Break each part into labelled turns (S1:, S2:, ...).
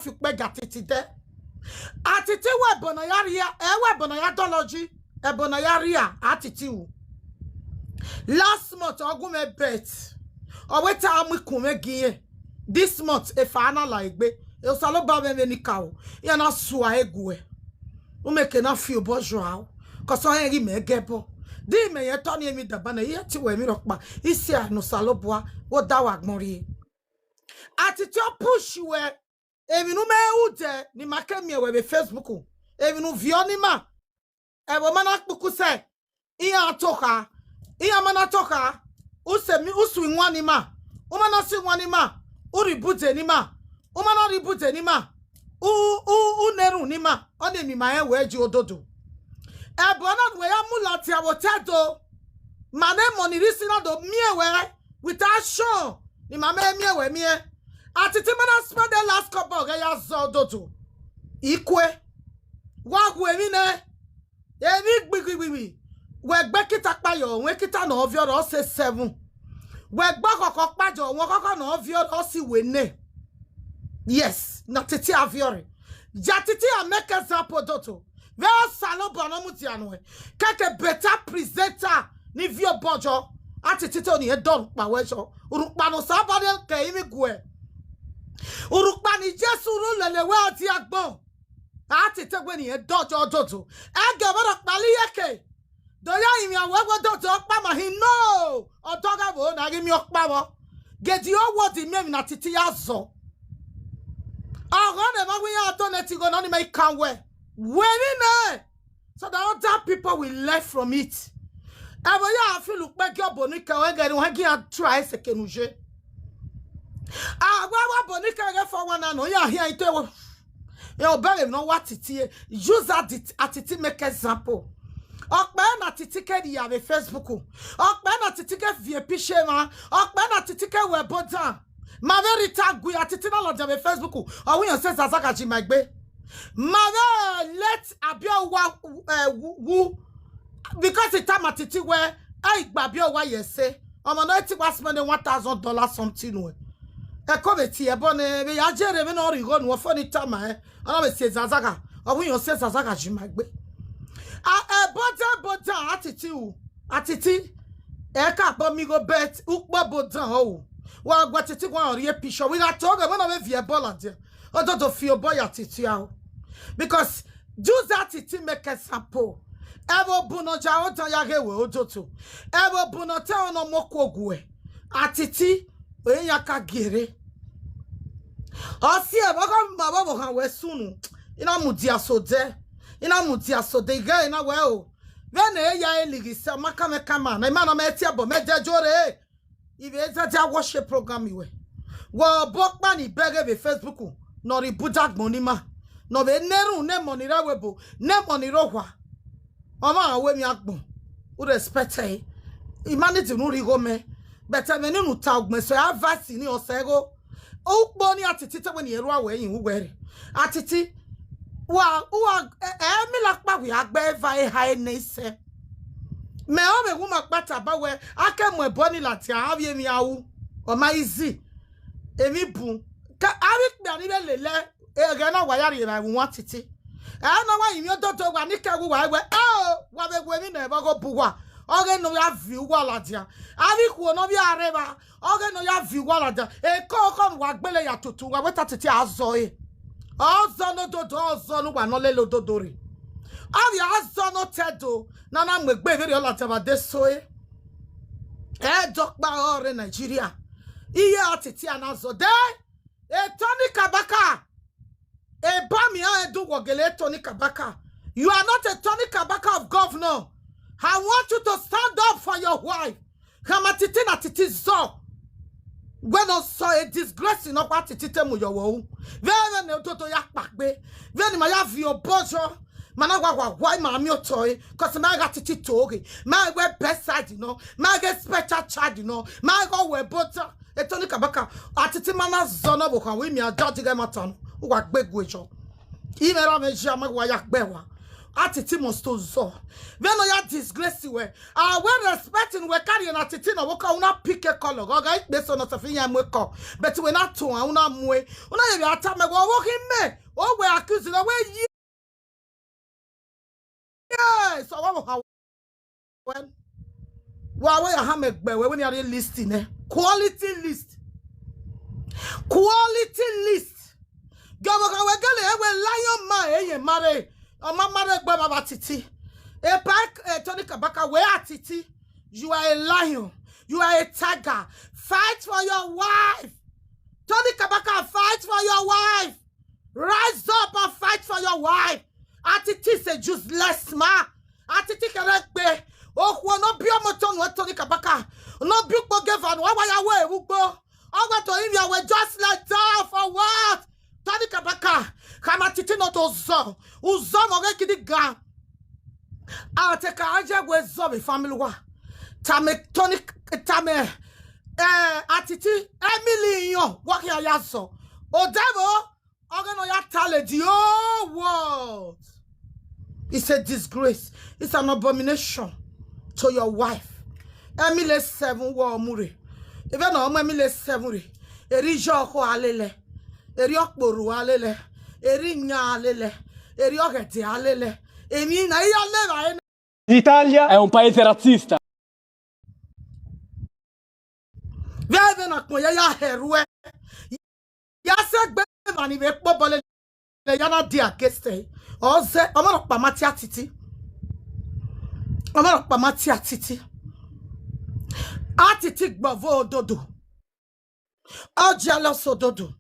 S1: fikpe gatiti de. Atiti we bonayaria, we bonayadology, e bonayaria atiti u. Last month ogume bet. Oweta amikume giye. This month e fana laigbe. E salo ba me ni kawo. Ya na suwa egwe. Umeke na feel bourgeois. Koso hengi me gebo. Di me ye toni emi daba na ye ti we mi rokpa. Isi a no salo boa. Wo da wagmori. Atiti push we. Evi nu me ude ni makemie we be Facebook. Evi nu vio ni ma. Ewo mana kpuku se. Iya atoka. Iya mana toka. Usemi uswi nwani ma. Umana si nwani ma. Uribute ni ma. Umana ribute ni ma. Neru ni ma. Oni mi ma we ji ododo. Ebona we ya mulati awotedo. Mane money risina do miewe without show. Ni mame miewe mie. Atiti mana spend the last couple ya zododo. Ikwe. Wagwe mine. Eni gbigbibi. We gbekita payo, we kita no ovio ro se 7. We gbakoko pajo, won koko no ovio ro si wene. Yes, na titi aviore. Jatiti a make example doto. Veo salo bono mutiano. Keke better presenter ni vio bojo. Atiti to ni e don pa wejo. Urukpa no sabade ke imi gwe. Urukpa ni Jesu ru lelewe ati agbon. Atiti gwe ni e dojo doto. Ege boro pali yeke. Doya imi awewe doto okpa ma he no. Odoga bo na gimi okpa bo. Gedi o wodi mi na titi ya zo. So that other people will learn from it. I feel look back your bonica when you try second. Bonica for one and here I tell you better know what it is. Use that attitude make example. Okman atitike di have Facebook. Okman atitike via pishema. Okman atitike webodan. Mave ritagui atitina lo jame Facebook. Or we say Zazaka Jimagbe. Mave let abio wu because the time atiti where I babio wa yese. Omo no eti was spending $1,000 something we. E come ti e bone be ya jere me no rigo no for the time eh. Ona be say Zazaka. Or we say Zazaka Jimagbe. Bota atiti u. Atiti e ka bo mi go bet ukba bodan o. Well, what it one or picture. We got talk about a via bolland. Or don't feel boy attitude out. Because do that it make a sample. Ever buno jao tayage we ojoto. Ever buno tell no moko gue. Atiti we yaka gere. O si e baka mababo kan we sunu. Ina mudia so de. Ina mudia so de ga ina we o. When e ya eligisa maka me kama. Na ima na me tia bo me jore. If it's a worship program, you well, Bokman, beggar be Facebook, nor a Buddha monima, nor a neru, ne money rawebo, ne money rowa. Mama, when you akbo, would respect a humanity no rigome, better than you talk me, so I have vaccine or sego. Oh, bonny attitude when you're away, you wear attitude. Well, who are me like we are very high nation. Me ome woman bata ba we aka mo boni lati avie mi awu o ma easy emi bu ka ari gba ni lele e ga na wayare na won titi e na wa yin ododo gba ni ka wu wa we wa be gwe mi na ba go bu wa o ge no ya vi wa ladia ari ku no bi areba o ge no ya vi wa ladia e ko wa gbele ya tutu wa we tati azo e ozo no dodo ozo no wa no le dodori abi azo no tedo Nana mwegbe veri ola taba desoe. Dokba ore Nigeria. Iye atiti anazo de. Tony Kabaka. Bami edu wogele Tony Kabaka. You are not a Tony Kabaka of governor. I want you to stand up for your wife. Kamatiti na titi zo. When I saw a disgrace in what titi mu yo wo. Vere ne toto yak bakbe. Vere ma ya vi obojo. Managwa why mammy toy, cause my got it toge, my web best side, you know, my get special charge, you know, my go web butter, a Tony Kabaka, Atiti Mana Zono can we me a dirty gamaton, who are big wish. Even on a jama wayak bewa, Atiti must to zo. When you disgrace we. When respecting we carry an atiti no woka una pick a color. Oga it based on Safiya mweko. But we not to una mwe. Una you ata me go walk him me. Oh we accusing away. Yes. So what when we are hamek be when you are listing eh. Quality list. Quality list. Gabo we gele we lion ma mare. Mare baba titi. A pack Tony Kabaka we Atiti. You are a lion. You are a tiger. Fight for your wife. Tony Kabaka, fight for your wife. Rise up and fight for your wife. Atiti is a useless man. Atiti correct be. Oh, no be a moton with Tony Kabaka. No be given. Why away? Ubo. I want to him you were just like that for what? Tony Kabaka. Come Atiti not ozo. Uzo mo ge kidi ga. A te ka aje we zo be family wa. Tame Tony tame Atiti Emily yo wa ki ya so. Odemo ogeno ya talent the whole world. It's a disgrace. It's an abomination to your wife. Emily 7 wa omure. Even no Emily 7 re. Eri jo ko alele. Eri okporu alele. Eri nya alele. Eri ogete alele. Emi na iya leva.
S2: L'Italia è un paese razzista.
S1: Vive na ko ya herwe. Ya se gbe mani be popole le yana di ageste. Oze omaro pa mati Atiti. Omaro pa mati Atiti. Atiti gbavo Odudu. O jealous Odudu.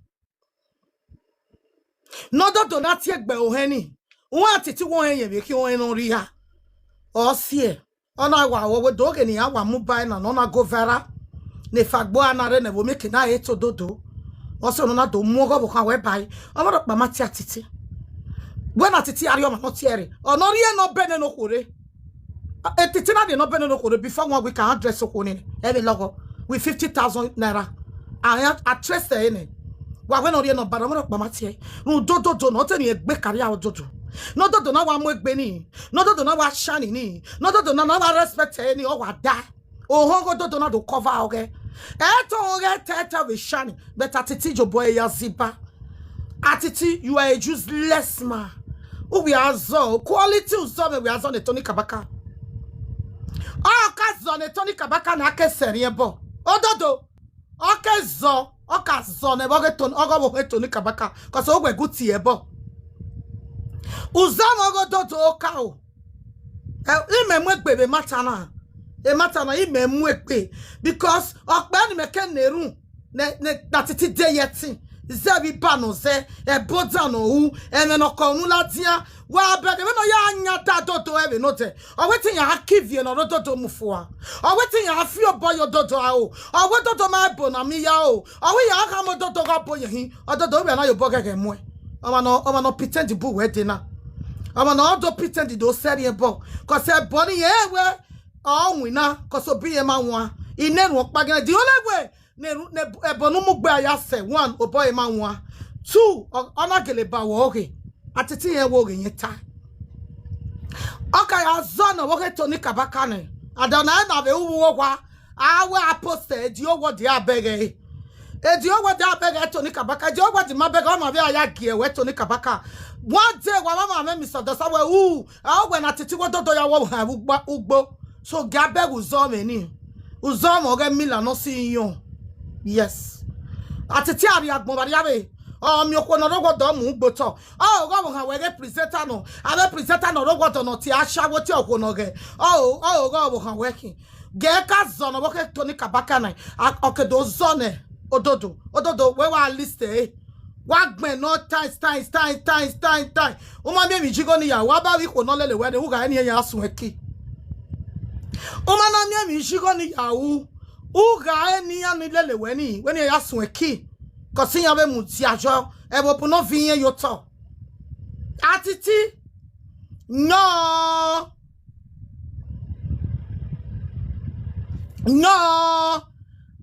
S1: No dodo na ti egbe Ohen. Won Atiti won yen be ki won enu ri ha. O sie. Ona wa wo doge ni awa mobile na no na go vera. Ne fagbo anare ne bo make na eto Odudu. Also no na do mo go kan we bai. Omaro pa mati Atiti. When Atiti ari o ma no tiere. Onori e no bene no kore. Atiti na de no bene no kore before one we can address okoni. Every logo with 50,000 naira. I trace the ene. Wa when ori no ba omaro pa mati e. No dodo no te ni egbe carry Odudu. No dodo na wa mo egbe ni. No dodo na wa shani ni. No dodo na wa respect ni o wa die. Ohen go dodo na do cover okay. Eto oge tete we shani. But Atiti jo boy ya ziba. Atiti, you are a useless man. Who we are zo quality uzo we are zo ne Tony Kabaka. Oh, kazo ne Tony Kabaka na ke seriebo. Ododo. Okay zo. Oka zo ne boge ton ogo bo Tony Kabaka. Cause ogwe guti ebo. Uzo mo dodo oka o. Ime mwekbe be matana. E matana ime mwekbe because okbe ni meke neru ne Atiti de yeti. Zebi pano ze e bodano hu ene no konu latia wa bege no ya anya da dodo e no te o wetin ya akivie no dodo mufoa o wetin ya afio boyo dodo a o we dodo ma bo na mi ya o we ya aka mo dodo ga boye hin o dodo we na yo bogege mu o ma no pretend bu we dey na o ma no do pretend do seri e bo cause e boni ye we o wina cause obi e ma won inenu opagina the only way ne ebonu mugbe aya se 1 oboy ma nwa 2 ona geleba wo oge Atiti yen wo oge yen ta okay azona wo ke Tony Kabaka ne adana na be wo kwa awe aposte di owo di abege di owo di abege Tony Kabaka di owo di mabege o ma be aya gie we Tony Kabaka one day wa mama me Mr. Dosawe when Atiti wo dodo ya wo ha ugbo so gabe uzo me ni uzo mo ge mila no si yon. Yes. Atiti ari agbon bari abe. Mi okwo no rogo do mu gboto. Go ha we presenter no. Abe presenter no rogo to no ti ashawo ti okwo no ge. Go ha we kin. Ge ka zo no wo ke Tony Kabaka na. Okedo zo ne. Ododo we wa list eh. Wa gben no time. O ma me mi jigo ni ya wa ba wi ko no lele we ne hu ga eni yan asun eki. O ma na mi jigo ni ya wu. Uga eni ya ni lele weni when ya sun eki kosi ya be mu ti ajo e bo no viyen yo to Atiti no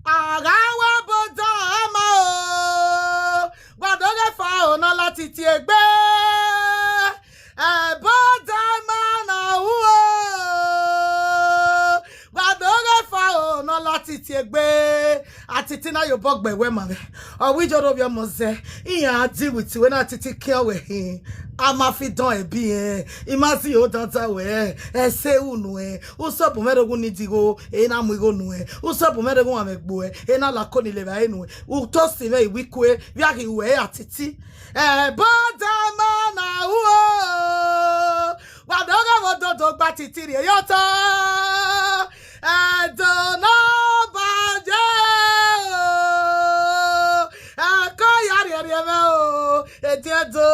S1: agawa boda ama o gbadoge fa ona lati ti egbe boda bug by women. Or we just of your mose. Iya deal with you when Atiti care with him. I'm a fit don be imasi o tata we say unu uso pomero go nitigo na mwigo nu uso pomero go amegbo na la koni le ba enu u to si me wikwe biaki we Atiti boda na wo wa doga wodo gba titiri yoto do no baje ko yari me o etiedo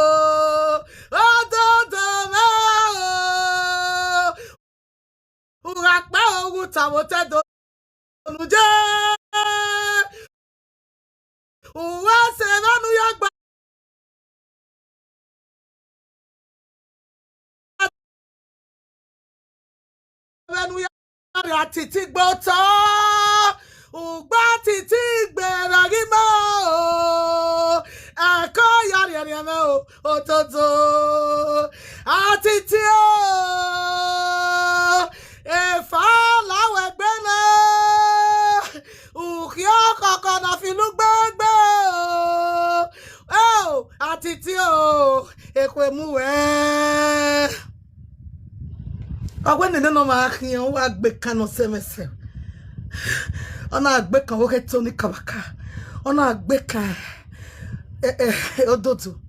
S1: Atiti gbota ugba titi gberagimo ako yari me o ototo Atiti o efa lawe gbena ukyo koko na filu gbegbe o Atiti o ekwe muwe when they know my action, what big canoe semester. On a beck and work at Tony Kabaka. On a beck, Odudu.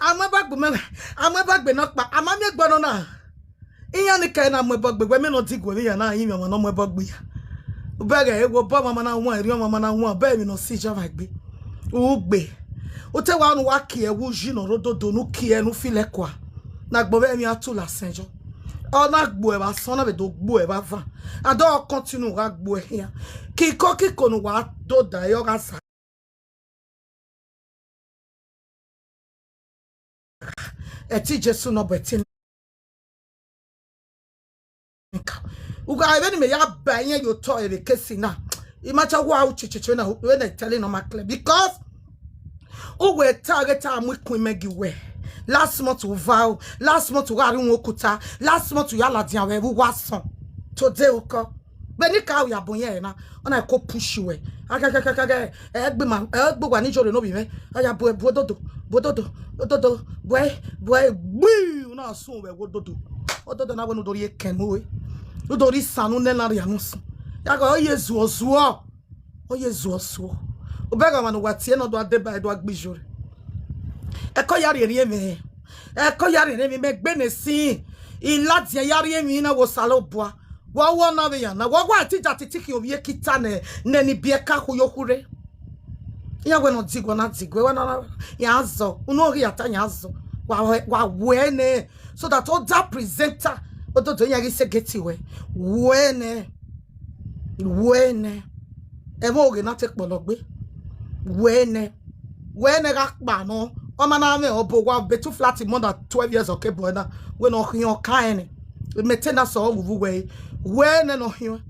S1: I'm a bag woman. I'm a bag, but not back. I'm a make banana. In kind of my bug, but women not dig with me and I even on my bug. Beggar, will bomb a man, one, your mamma, one, baby, no see Java be. Ugbe. Ote wa nu waki e wu jino rododo nu ki e nu file kwa na gbo be mi atu la senjo o na gbo e ba so na be do gbo e ba va ado continue ga gbo e ya kiko nu wa do da yo ga sa e ti Jesu no betin uga even me ya banye yo to e be kesi na imacha wa uchichiche na when I telling no ma clear because we target time we queen megiwe. Last month we vow, last month we arin okuta, last month we yala dianwe we wason. Today uko. Beni ka we abonye na, ona ko push you we. Akakakaka egbe man, egbe wa ni jore no bi me. Aya bododo, boy, na so we wododo. Ododo na wonu dori ekenu we. Dori sanu ne na rianusu. Ya go Yesu osuo. O Yesu osuo. Obega manu watie no do adeba do agbijore eko yari eri me eko yari eri me gbenesi ilati yari emi na wo saloboa wo na be ya na wo atija titiki obi ekita ne ni bieka hoyohure ya we no digwo na digwe we na ya zo unu ri ata ya zo wa wene so that all that presenter ododo yari se geti wene e mo ge na te pologbe wene rakpa no o mana me obo wa betu flat more than 12 years okay boy na we no hion kaene me tena so wuvu we wene no hion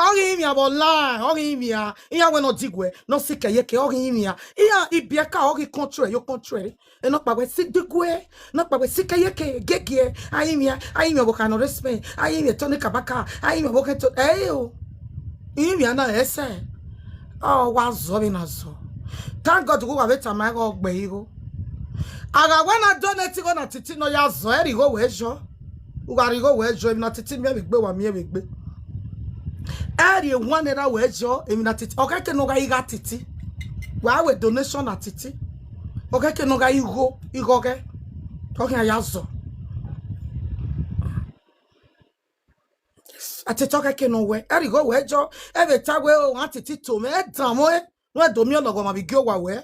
S1: ori mi abola ori mi a iya we no digwe no sike yeke ori mi a iya ibieka ori control yo control e no pagwe si digwe no pagwe sike yeke gege ayi mi obo kan respect ayi mi Tony Kabaka ayi mi obo kan to o Imi ana ese. Oh, wazo na zo. Thank God go abeta my go gbe iro. Aga when I donate go na titi no ya zo eri go wejo. Ugari go wejo emi na titi me gbe wa me gbe. Eri one era wejo emi na titi. Okay ke no ga iga titi. Wa we donation na titi. Okay ke no ga igo ke. Okay ya zo. Atitoka ke no we eri go wejo ebe tagwe o Atiti to me dramo no do mi ologo ma bi gyo wa we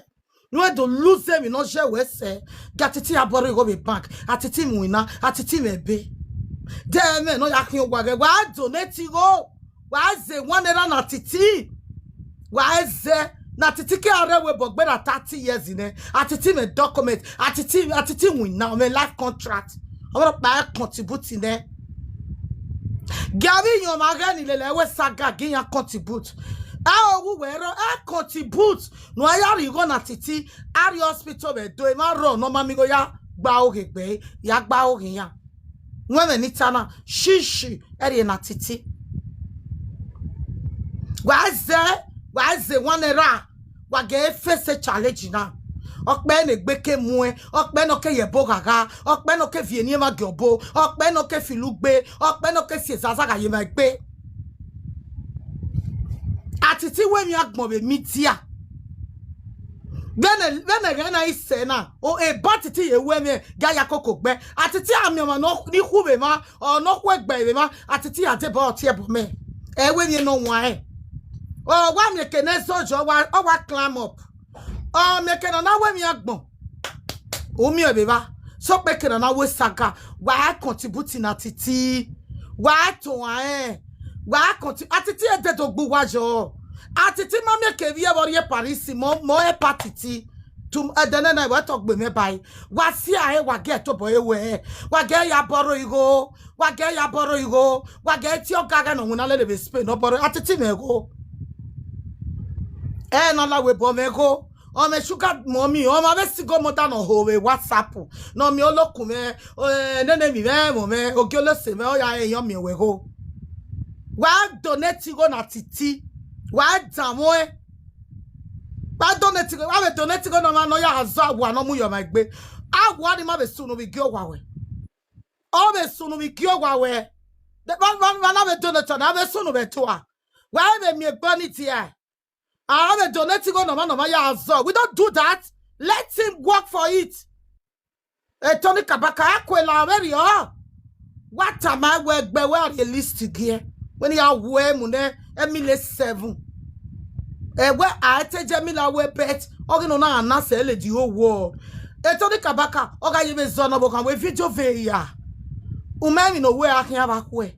S1: no do lose me no je we se Atiti aboro go be bank Atiti muina Atiti mebe de me no yakin ogwa ge wa donate go wa ze one era na Atiti wa ze na Atiti ke are we bogbe na 30 years in Atiti me document Atiti muina me life contract I want to contribute in there. Gabi yon magani lele we saga ginya contribute. Wu wero contribute. No ayari go na Atiti ari hospital be do e ma ro no mami go ya gba oge gbe ya gba oge ya. Mwe nitana shishi eri na Atiti. Waze wanera wage face challenge na. Okpe ne gbeke mwe, okpe no ke yebo gaga, okpe no ke vieni ma gyobo, okpe no ke filugbe, okpe no ke siezaza ga yema gbe. Atiti we mi agbon be mitia. Gana ise na o e batiti ye we me ga yakoko gbe. Atiti amioma no ni hube ma o no kwegbe ma atiti ade ba otie bo me. E we mi no wan e. O wa me kene sojo wa climb up. O me kene na we mi agbon. O mi obeba. So pe kene na we saga wa contribute na Atiti. Wa to wan wa contribute Atiti e de to gbu wa jo. Atiti ma me ke vie bori Paris mo e patiti. Tum edene na wa talk be me bai. Wa si ahe wa get to boy we. Wa get ya boro igo. Wa get ya boro igo. Wa get your gaga no una le be Spain no boro Atiti me go. No la we bo me go. O me sugar mommy, o ma be sigo mota no ho we WhatsApp. No mi oloku me, nene mi mo me, o gi olo se me o ya eyan mi we go. Wa donate go na Atiti. Wa damoe. Ba donate go, wa donate go no ma no ya azo agwa no mu yo ma gbe. Agwa ni ma be sunu bi gi ogwa we. O be sunu bi gi ogwa we. De ba na be donate na be sunu be to a. Wa be mi egbo ni ti a. I have a donating on no man ya azo. We don't do that. Let him work for it. Tony Kabaka akwela very what am I work be where the list here? When you are way mune Emile 7. Where I tell Jamila we bet ogino na anase ele di whole world. Tony Kabaka oga yebe zono bo kan we video veya. Umemi no we akin back we.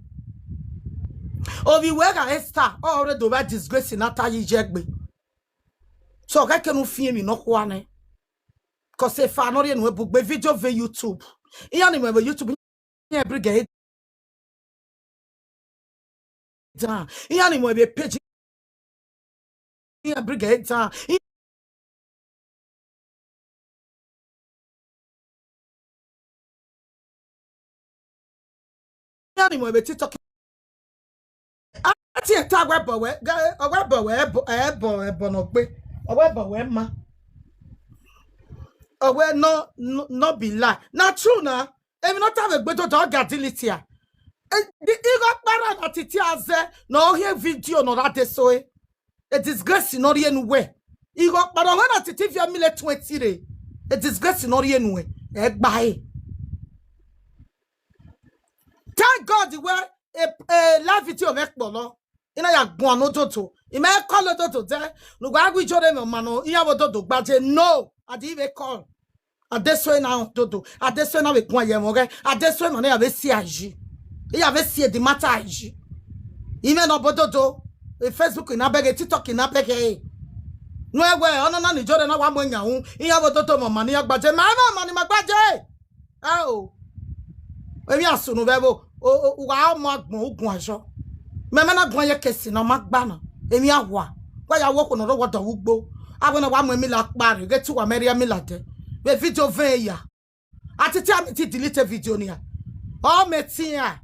S1: Ovi we ga Esther already over disgrace na tayi jegbe. So I can fear me no one. Cause if I know you book video via YouTube. Iani me YouTube brigade. Iani me be page brigade. Iani me be TikTok. Ati tag web ma. We no be lie. Now true na. Even not have a better dog ability. The ego para na Atiti aze no hear video no that so a disgrace no anywhere. Ego para when Atiti via 20 a disgrace no anywhere. Egbae. Thank God the way a live video of Ekbolo. Ina ya gwan no toto. Ime call toto there. No go agwi jore me mano. Iya wo toto gbaje no. Adi be call. Adeso na toto. Adeso na we gwan ye mo ge. Adeso na ya be si aji. Iya be si di mata aji. Ime no bododo. Facebook ina bege TikTok ina bege. No ewe ono na ni jore na wa mo nya hu. Iya wo toto mo mani ya gbaje. Ma mani magbaje. Oh. We mi asunu bebo. Wa mo agbon ogun aso. Meme na gwan ye kesi na magbana emi awa wa ya wo ko no ro do ugbo abona wa mo emi la pare get wa meria mi la de we video ve ya Atiti am ti delete video ni a o metia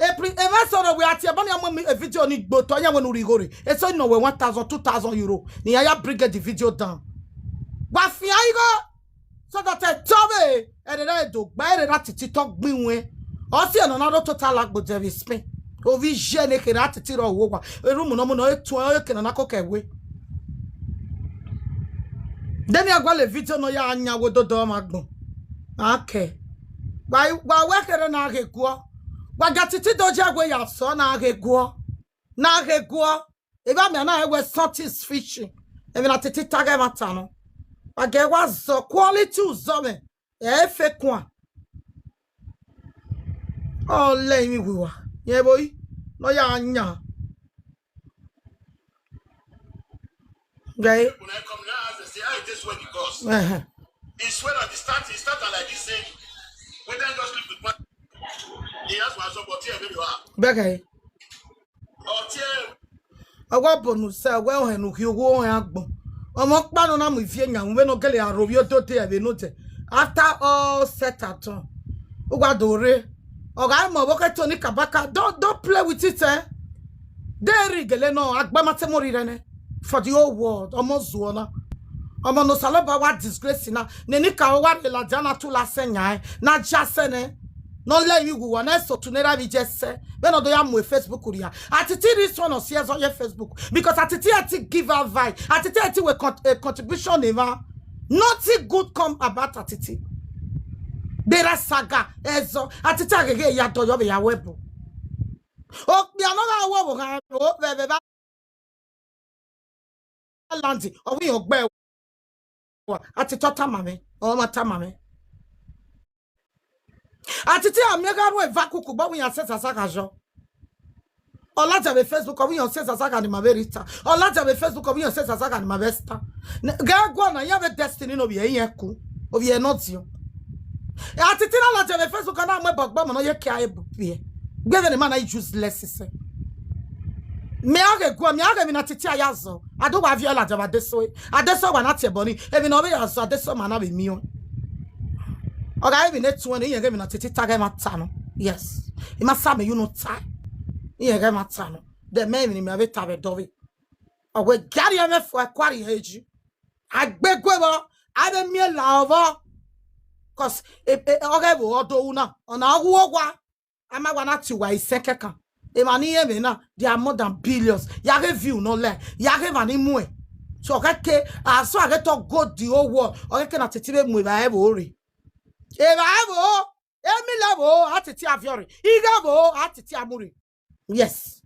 S1: e ma so ro we ati abona am video ni gbo to nya wonu rigore e so no we 1000 2000 euro ni ya bring the video down wa fi ayigo so that tobe e de do gba e de Atiti to gbinwe o si no na do total agbo de spin Ovi jene ke na Atiti ro wo kwa erumu no mo no etu e ke na koka ewe demi agwa le video no ya anya wo dodo magbon ake wa we kere na agekuo wa gatiti doje agwe ya so na agekuo e ba me na ewe sortis fishing e me na Atiti tage mata no wa ge wa zo quality uzo me e fe kwa oh le mi wiwa yeah, boy. No, ya nya. Okay. When I come now, I say, "I this way because it's when at the start, he started like this saying, we then just live with one. He has one support here, maybe you are. Okay. Oh, dear. I want to say, well, and you go on. I'm not planning on with you, and when okay, I review to tell you, note after all set at home. What do Oga mo boke Tony Kabaka. Don't play with it, eh? They rigele no agbamate morirene for the whole world. Almost zuona. Omo no saloba wa disgrace na. Neni ka wa la jana tu la senya na jasene. No let you go na so tunera bi jesse. When do ya mo Facebook ria. Atiti this one on shares on your Facebook because Atiti give her vibe. Atiti we contribution never. Nothing good come about Atiti. There saga ezo Atiti agege ya do yo be ya webo. Oh, we are not our work. Oh, bebe landi. Oh, we ogbe. Atiti tamame. Oh, ma tamame. Atiti amega ro evakuku ba we ansesa saka jo. Olaja be Facebook we ansesa saka ni maverita. Olaja be Facebook we ansesa saka ni mavesta. Ga go na ya be destiny no be eyeku. Obi e not you. Atiti na olaja be Facebook na mo gbagba mo no ye kia e bupie. Gbe the man I useless say. Me age go me age mi na Atiti ayazo. Ado wa viola jaba deso. Adeso wa na tie boni. E bi no be yazo adeso ma na be mi o. Oga even net 20 you give me Atiti tag matano. Yes. He must have me you know tie. You give matano. The man me ave tabe dovi. Owe gari me fo akwari heji. Agbegwe ave mi lava. Cause oga bo odo una. Ona agwogwa. Ama wana ti wa isekeka. E mani ye na there are more than billions. Ya review no le. Ya re mani mwe. So okay so I get to go the whole world. Okay na Atiti be mwe ba e bo ori. Ebo, Emilabo, Atiti Iyore. Igabo, Atiti Amuri. Yes.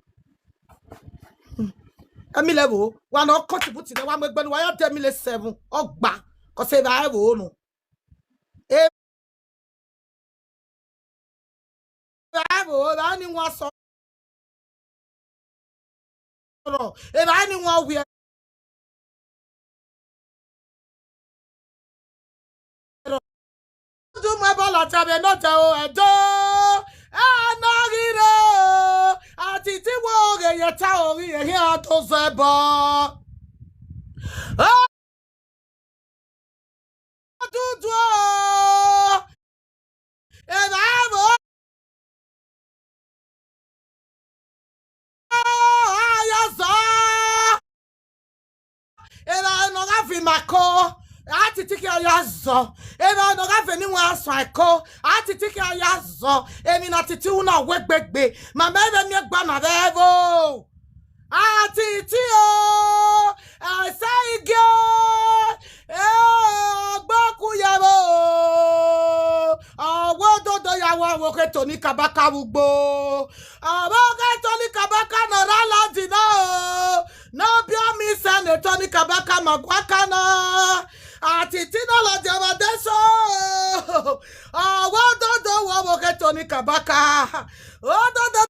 S1: Emilabo, one or contribute to one make ben why 7 Ogba. Cause Ebo no. Ebo, anyone so. If anyone we do my ball tabe no tao edo anagiro Atiti wo ge ye tao ri e here to sebo Odudu e babo ayazo e ba no ga fi mako Atiti ki ayazo e ba no ga fe ni won aso iko Atiti ki ayazo emi na Atiti una wegbegbe ma me be mi gba na bevo Atiti o say ge gboku yabo owo dodo yawo wo ke Tony Kabaka ugbo abo ke Tony Kabaka no raladi no bio mi send Tony Kabaka magwaka na Atiti no la jaba deso owo dodo wo ke Tony Kabaka o dodo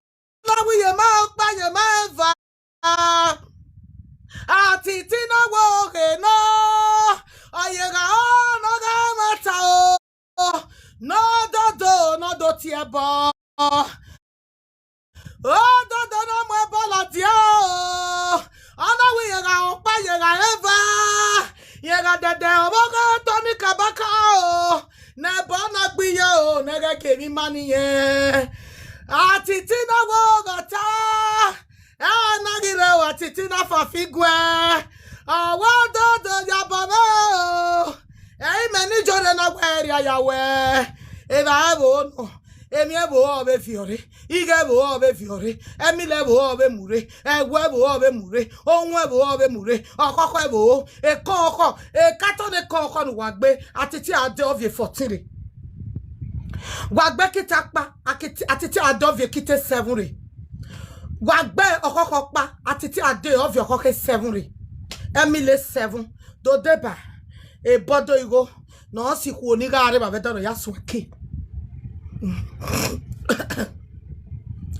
S1: la wi ye ma pa ye ma eva Atiti no wo ke no ayega no ga mata o no do tiebo oh do no mo bola dia o ana wi yega o pa yega eva yega dede obogo Tony Kabaka o na bona gbiye o nega kemi mani ye Atiti no wo gota nagire wa Atiti na fafigwe awo do yababa many jore na area yawe eba ebo no emi ebo obe fiore ige ebo obe fiore emi lebo obe mure egwe ebo obe mure ohun ebo obe mure okoko ebo ekoko kato de koko nu wagbe Atiti ade ovie 14 wagbe kitapa Atiti ade ovie kite 7 re wagbe okoko pa Atiti ade ovie okoko 7 re emi le 7 do deba e bodo igo no si ku oni ga are ba bedo ya so ke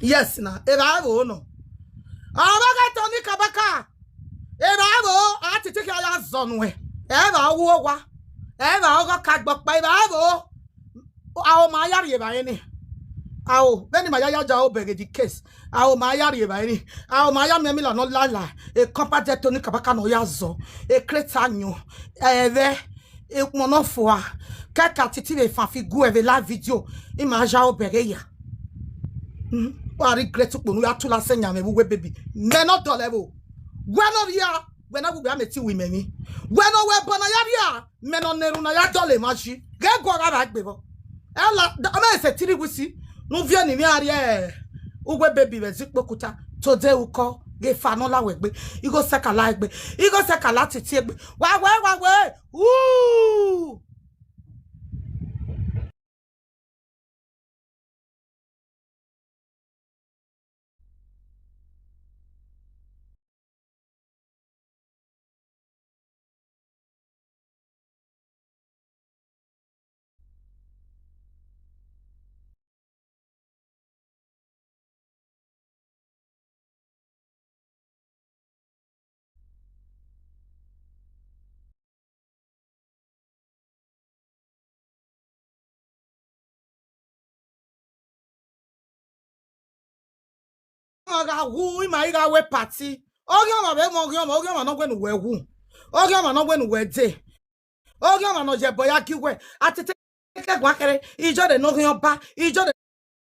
S1: yes na e ba bo no abaga Tony Kabaka e ba bo Atiti ki ya zonu e ba wo wa e ba ogo kagbo pa e ba bo awo ma yari e ba ni awo beni ma ya ja o bege di case awo ma yari e ba ni awo ma ya mi la no lala e compare Tony Kabaka no ya zo e kretanyo eve e monofo kaka Atiti le fa figu eve la video imaja o bege ya I regret to put to la senya me we baby. Me not to level. When no ya, when I will be ameti we me. When no we bonayaria, me no neru na ya dole machi. Get go ga back bebo. Ela, I say tiri wisi. No via ni arie. Uwe baby we zikpo kuta. Today we call. Ge fanola wegbe. You go sekala egbe. You go sekala titi egbe. Wa. Ooh. Who in my way party? Oh, you no going to wear who? Oh, you no going to wear day. Oh, you no je boyaki we. Atete wakere. Ijo de no yon ba. Ijo de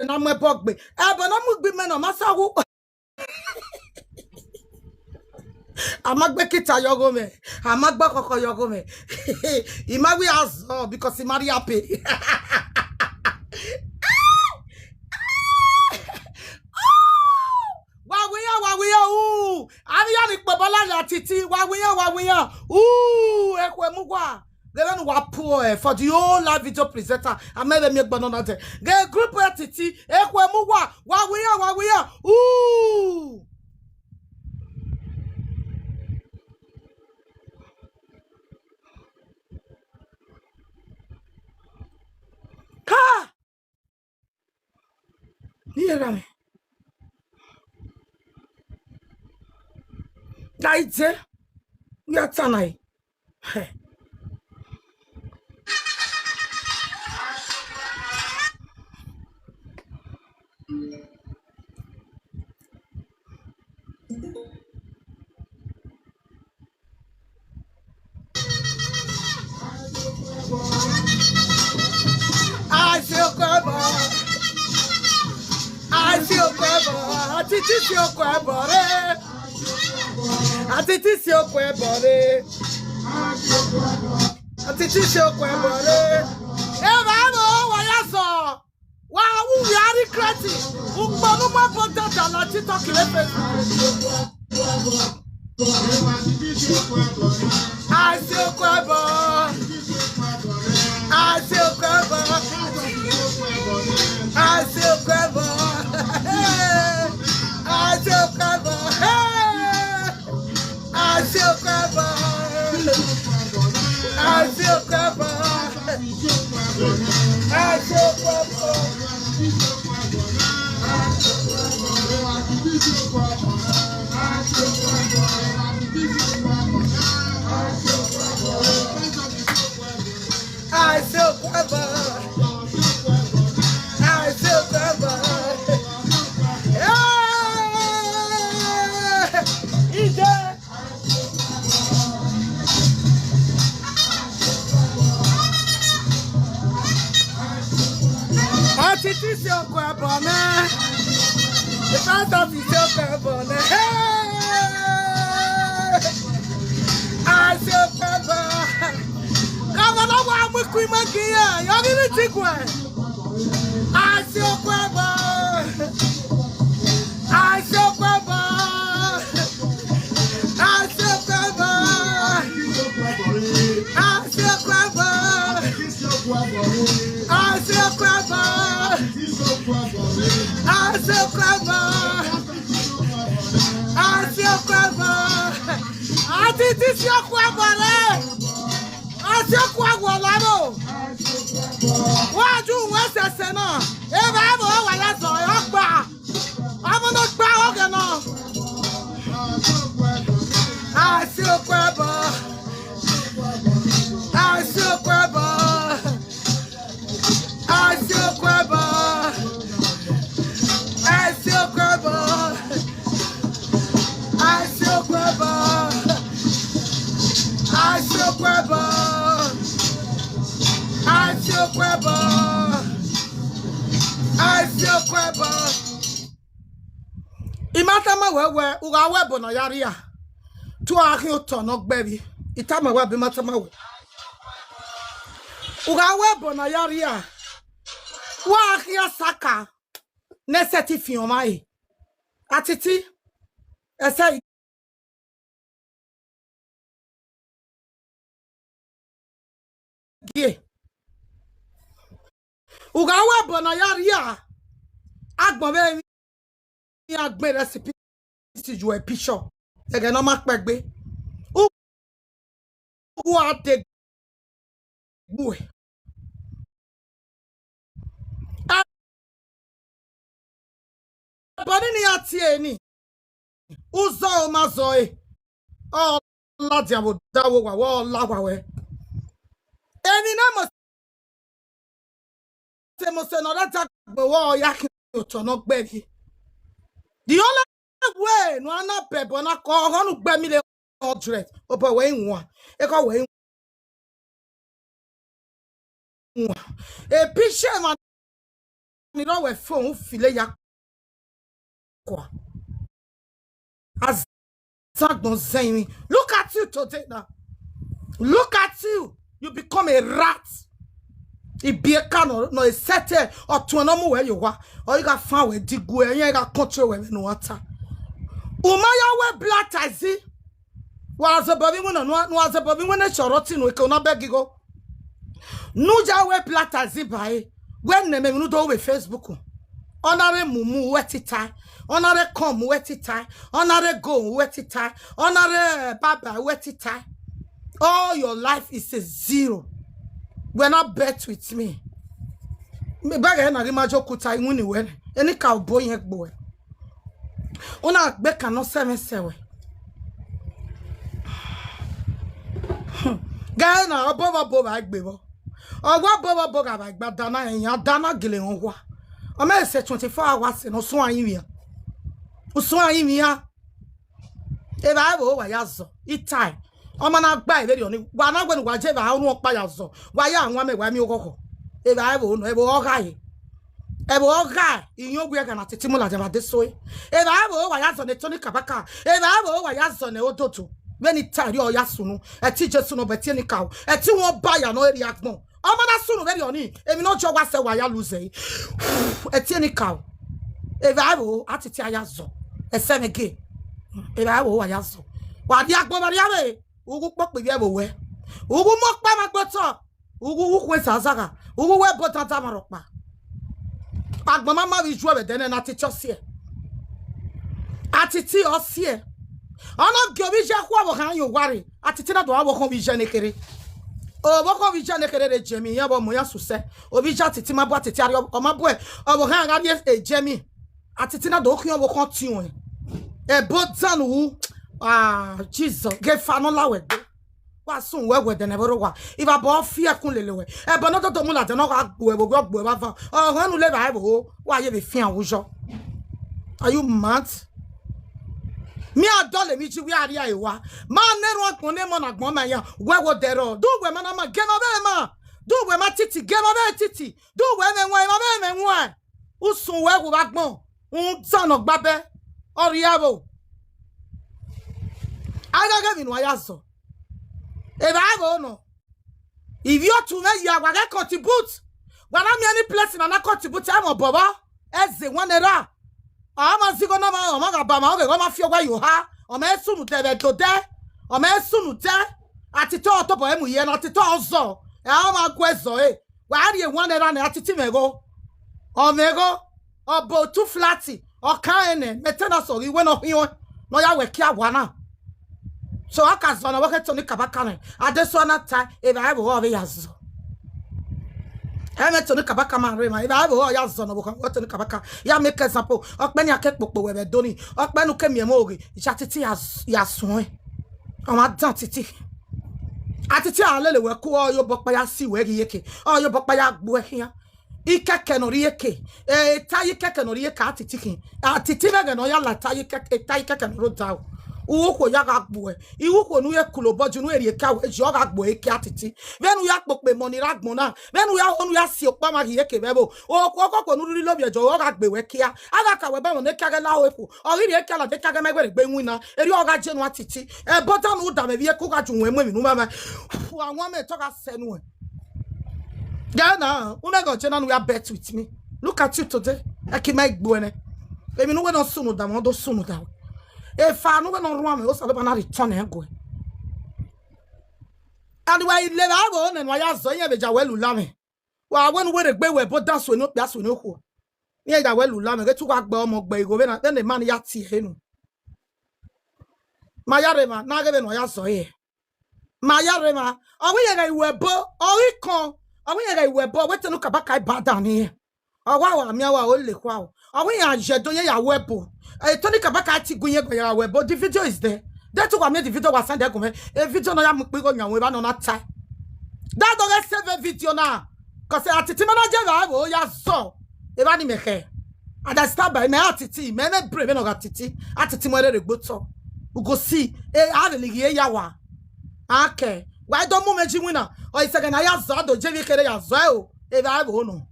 S1: na me bogbe. But no mugbe me no masa who. Amagbe kita yogo me. Amagba koko yogo me. Imawi as because he marry happy. Ooh, Ariani Babalani Atiti, Wawiya, ooh, Ekwemugwa. Then wa poor for the whole live video presenter. I made them make banana day. The group Atiti, Ekwemugwa, Wawiya, ooh. Ha! Hear me. Daite, we are tanai. I feel clever. Atiti si okwebore. Atiti si okwebore. Vamos, wayaso. Wa wu yari kreti. Ugbonu ma bonta dala TikTok le Facebook. I feel clever. I feel clever. I feel clever. I feel clever. I feel clever. I feel clever. I feel clever. I feel clever. I feel clever. Atiti si okwebone. The fact that it's so clever. I feel clever. Come on, I'm with Queen Magia. You're going to take one. I feel clever. I feel clever. I feel clever. I feel clever. I feel clever. I feel clever. I feel clever. Atiti si okwebone. Ati okwagwolano. Waju wesese na. Eba abo wala so yogba. Amo no gba oge na. I feel clever. I feel clever. I feel clever. I feel clever. I feel clever. I feel clever. I feel clever. Itama we uga we bono yaria. Tu ahi otono gbebi. Itama we bi matama we. Uga we bono yaria. Wa ahi asaka. Neseti fiomai. Atiti. Ese gie. Uga we bono yaria. Agbon be mi agbe recipe si ju e picture. Ege no mak pegbe. U ate gwe. Bani ni ati eni. Uzo o mazoe. Oh, la diabo dawo wa wo la wa we. Eni na mo se no data gbe wo ya ki oto no gbe bi. The only way no ana bebo na ko honu gbe mi le 100. Obo we nwa. E ko we nwa. E picture man ni no we phone file ya kwa. As look at you today now. Look at you. You become a rat. It be a cano, no a settle or to an where you are. Or you got found with Digu and you got control with no water. Umaya we black taxi. Was a baby when was a baby when a shorotin we cannot beg you go. Nuja we black taxi by when the men do with Facebook. Honore mumu wetita, honore come wetita, honore go wetita, honore baba wetita. All your life is a zero. We're not bet with me. Me baga na rimajo kuta imuni we. Any cowboy yek boy. Ona beka no sewe. Guy na obo agbebo. Owa bobo ga agba dana eyan dana gele onwa. O me se 24 hours no so anyi Uso anyi e ba bo wa yazo. Itai. O ma na gba e be oni. Wa na gbe ni wa je ba onu opa yazo. Wa ya anwa me wa mi okoko. E ba bo no e bo ogai. E bo ogai. Iyon gwe ga na titimu la jama deso e. E ba bo wa yazo ne toni kabaka. E ba bo wa yazo ne odoto. When it tari o yasunu. E ti jesu no beti ni kawo. E ti won ba ya no react no. O ma na sunu very oni. E mi no jo wa se wa ya lose. E ti ni kawo. E ba bo atiti ayazo. E se me ge. E ba bo wa yazo. Wa di agbo ba riabe. Ugu pok be bo we. Ugu mok pa ma gboto. Ugu wu kwe sazaga. Ugu we bo tata marokpa. Agbo mama wi ju be dene na ti chosie. Atiti osie. Ono gyobi je kwa bo kan yo ware. Atiti na do wa bo kon bi je nekere. O bo kon bi je nekere de jemi yan bo mo yan suse. Obi ja atiti ma bo atiti ari o ma bo e. O bo kan ga e jemi. Atiti na do kun bo kon ti won. E bo tan wu. Ah, Jesus, get fano la we. Wa sun we de neboro wa. If a bo fia kun lele we. E bo no to mu la de no ga gbo e bo ba fa. Oh, hanu le ba e bo. Wa ye be fian wujo. Are you mad? Me adole mi ji wi ari ayewa. Ma neru akun ne mo na gbon ma yan. We wo dero. Do we ma na ma get no be ma. Do we ma titi get no be titi. Do we me won ma be me won. Usun we wo ba gbon. Un tan no gba be. Ori abo. I don't get in wayazo. If I go no, if you're to me, you are going to contribute. When I'm any place and I contribute, I'm a baba. As the one era. I'm a zigo no man, I'm a bama, I'm a feel where you are. I'm a soon to the day. I'm a soon to at the top of him, and at the top also. I'm a queso, eh? Why do you want to run at the Timego? Or Mego? Or both too flatty, or kind, metanaso, you went off here. No, ya we care one. So I can't run away to the Kabakane. I just want to tie if I have all the yazo. I met to the Kabakaman Rima. If I have all yazon, what to the Kabaka, ya make a sample, or many a cake book with a donny, or men who came your mogi, chatty as yasway. Oh, my dantity. Atiti a lele we ko your book by a sea where yeke, or your book by a boy here. Ika kenorieke, tayi kekenorieka atiti. Atiti vegan or ya la tayi kek a tayi keken road down. uko ya gagbo iwuko nu ye kuloboju nu eri ka we jo gagbo eke Atiti venu ya pope money ragbona venu ya onu ya si opa ma ye kebebo o ko nu ri lobi ejo o gagbe we kia aga ka we ba mo ne kage la oefu o ri eke la de kage megwe gbe nwina eri o ga je nu Atiti e bota nu da me vie ku ga ju nwe mi nu mama awon me to ga senu e Ghana una go je na nu ya bet with me. Look at you today. I keep my boy. Baby, no one sunu da mo do sunu da. If I no one run me, o sa na return e go. And why le ba go and why aso yen beja welu la me. Wa won we regbe we bo dance we no piaso no ko. Yen ja welu la me ke tu kwa gba omo gba igo be na then the man ya ti he nu. Ma ya re ma na ge be no ya so ye. Ma ya re ma o we ye ga iwe bo o ri kan o we ye ga iwe bo we te no kaba kai bad down here. Wa mi awa o le kwa o. We are jedonye ya webo. Tony Kabaka ti gunye go ya webo. The video is there. That to made the video was sent there come. A video no ya mukpi go nyan we ba no na tai. That don't save a video na. Cause Atiti manager ba o ya so. E ba ni meke. And I start by me Atiti, me brave no Atiti mo re gboto. We go see e a le ye ya wa. Okay. Why don't mo meji wina? O isege na ya zo do jevi kere ya zo o. E ba bo no.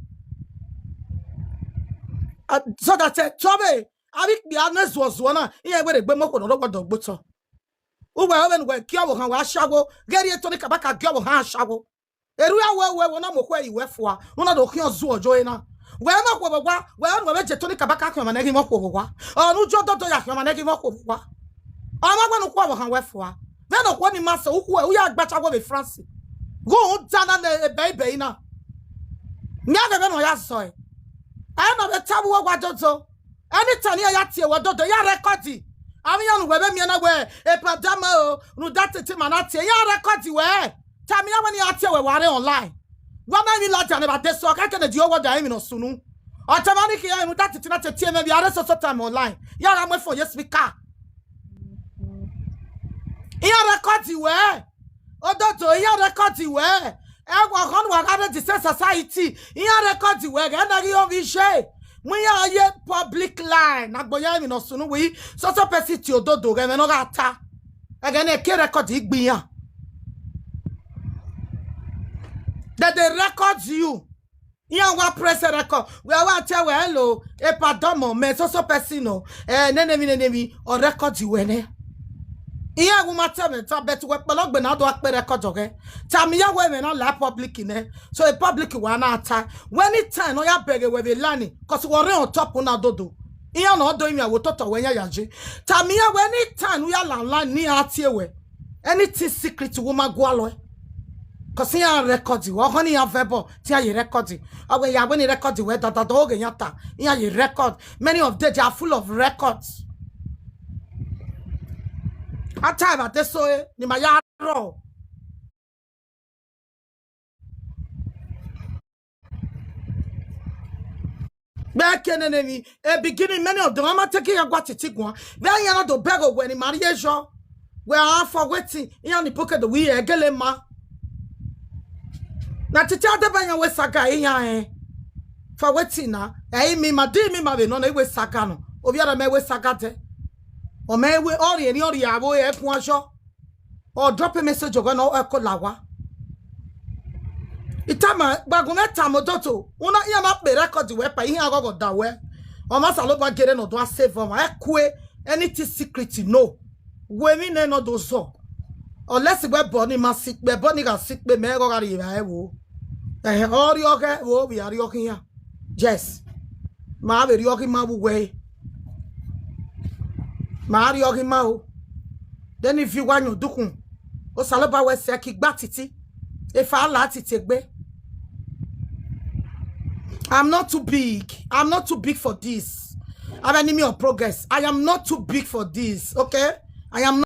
S1: So that Tobe, I be honest was one. Here where the Bemo no do butter. Who were when we kill how I shago, get it to the Kabaka girl how shago. A real way when I'm where you were for one of the Kion Zoo joiner. Where not where we to the Kabaka come and egg him up over. Oh, no, John Doctor Yakum and egg him up over. I'm not going to quarrel how wherefore. Then of one master who are better with Francie. Go down on the baby now. Never know I saw it. I know the tabu wa dodo. Anytime ya yati wa dodo ya rekodi. Ami ya nuwe be mi na we e padama o nu datete manati ya rekodi we. Tami ya wani ati we ware online. Wa na mi lati ane ba deso ka kene di owo da mi no sunu. O tamani ki ya nu datete na tete me bi are so time online. Ya ra mo for yes speaker. Ya rekodi we. Ododo ya rekodi we. Ewa kon wa ga the society in record we ga na ri o vi she we ya ye public line agboya mi no sunu we so person ti ododo ga me no ga ta aga na ke record igbin ya that they record you yan wa press record we wa tell we hello e pardon mo me so person no nene o record we ne iya wo mata me ta bet we pelogbe na do akpe record oge tam ya we me na la public ne so a public wa na ata when it time no ya bege we be lani cause we on top na dodo iya na odo imi awo toto we ya yaje tam ya when it time we ya la ni atie we anything secret woman go alo cause ya record we ho ni ya verbo ti ya record awe ya when record we dada do oge yata ya record many of them are full of records. At time at this so ni ma ya ro. Back in enemy, a beginning many of them I'm taking a guatiti one. Then you know the beg when in marriage, where I for waiting in the pocket the we a gelema. Now to tell the banya with saga in for waiting now, I mean, my dear me, my no, they were sagano, or the other may with sagate. Or may we all any or the or drop a message of an echo lawa. Itama bagumeta modoto. Una yama be record the wepa in ago that way. Or must I look at getting or do I save for my equi anything secret no. Women no do so. Unless we're bonny must sick, we're bonny got sick, be mego arrive. All you okay? Oh, we are yoking here. Yes. Ma be yoking my way. Mario Gimao. Then if you want your dukun, o saloba we se kick batiti. If I let it take be. I'm not too big. I'm not too big for this. I'm an enemy of progress. I am not too big for this. Okay? I am not.